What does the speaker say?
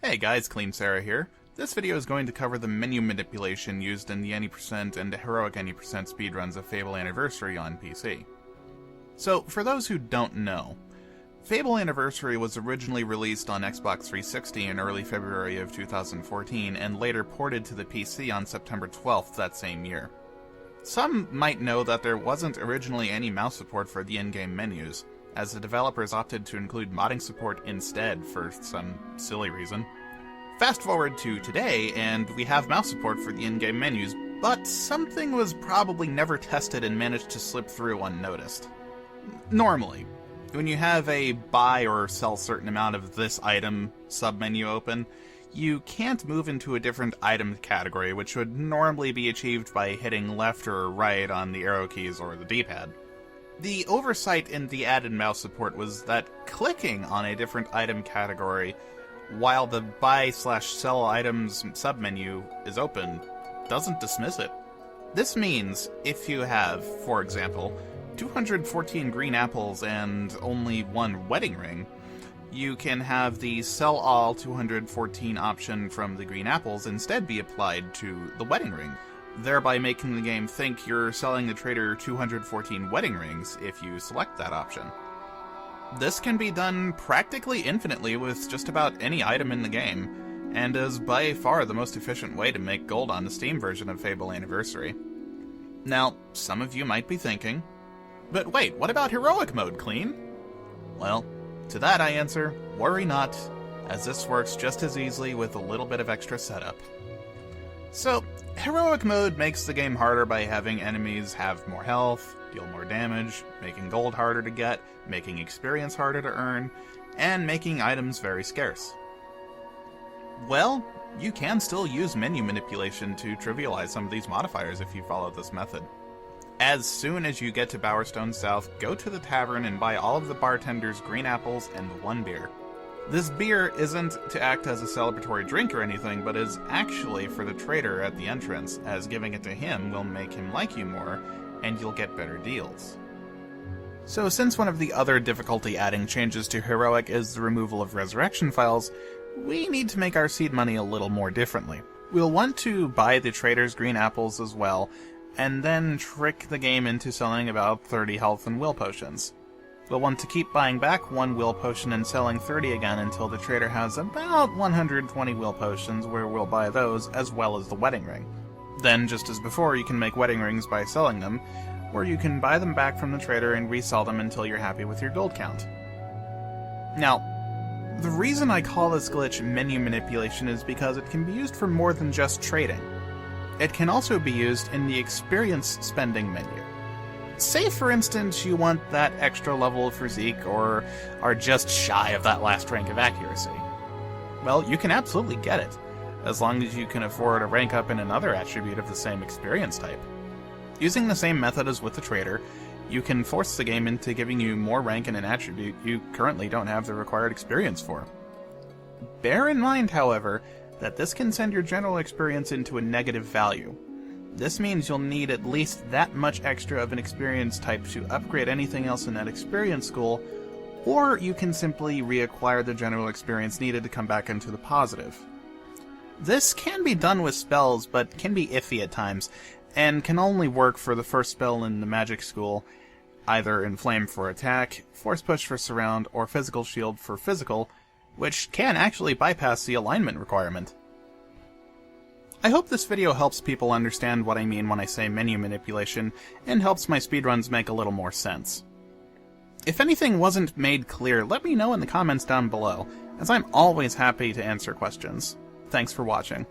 Hey guys, Clean Sarah here. This video is going to cover the menu manipulation used in the Any% and Heroic Any% speedruns of Fable Anniversary on PC. So, for those who don't know, Fable Anniversary was originally released on Xbox 360 in early February of 2014 and later ported to the PC on September 12th that same year. Some might know that there wasn't originally any mouse support for the in-game menus, as the developers opted to include modding support instead for some silly reason. Fast forward to today, and we have mouse support for the in-game menus, but something was probably never tested and managed to slip through unnoticed. Normally, when you have a buy or sell certain amount of this item submenu open, you can't move into a different item category, which would normally be achieved by hitting left or right on the arrow keys or the D-pad. The oversight in the added mouse support was that clicking on a different item category while the buy/sell items submenu is open doesn't dismiss it. This means if you have, for example, 214 green apples and only one wedding ring, you can have the sell all 214 option from the green apples instead be applied to the wedding ring, thereby making the game think you're selling the trader 214 wedding rings if you select that option. This can be done practically infinitely with just about any item in the game, and is by far the most efficient way to make gold on the Steam version of Fable Anniversary. Now, some of you might be thinking, but wait, what about heroic mode, Clean? Well, to that I answer, worry not, as this works just as easily with a little bit of extra setup. So, heroic mode makes the game harder by having enemies have more health, deal more damage, making gold harder to get, making experience harder to earn, and making items very scarce. Well, you can still use menu manipulation to trivialize some of these modifiers if you follow this method. As soon as you get to Bowerstone South, go to the tavern and buy all of the bartender's green apples and one beer. This beer isn't to act as a celebratory drink or anything, but is actually for the trader at the entrance, as giving it to him will make him like you more, and you'll get better deals. So since one of the other difficulty adding changes to Heroic is the removal of resurrection files, we need to make our seed money a little more differently. We'll want to buy the trader's green apples as well, and then trick the game into selling about 30 health and will potions. We'll want to keep buying back one will potion and selling 30 again until the trader has about 120 will potions, where we'll buy those as well as the wedding ring. Then, just as before, you can make wedding rings by selling them, or you can buy them back from the trader and resell them until you're happy with your gold count. Now, the reason I call this glitch menu manipulation is because it can be used for more than just trading. It can also be used in the experience spending menu. Say, for instance, you want that extra level of physique, or are just shy of that last rank of accuracy. Well, you can absolutely get it, as long as you can afford a rank up in another attribute of the same experience type. Using the same method as with the trader, you can force the game into giving you more rank in an attribute you currently don't have the required experience for. Bear in mind, however, that this can send your general experience into a negative value. This means you'll need at least that much extra of an experience type to upgrade anything else in that experience school, or you can simply reacquire the general experience needed to come back into the positive. This can be done with spells, but can be iffy at times, and can only work for the first spell in the magic school, either Inflame for attack, Force Push for surround, or Physical Shield for physical, which can actually bypass the alignment requirement. I hope this video helps people understand what I mean when I say menu manipulation, and helps my speedruns make a little more sense. If anything wasn't made clear, let me know in the comments down below, as I'm always happy to answer questions. Thanks for watching.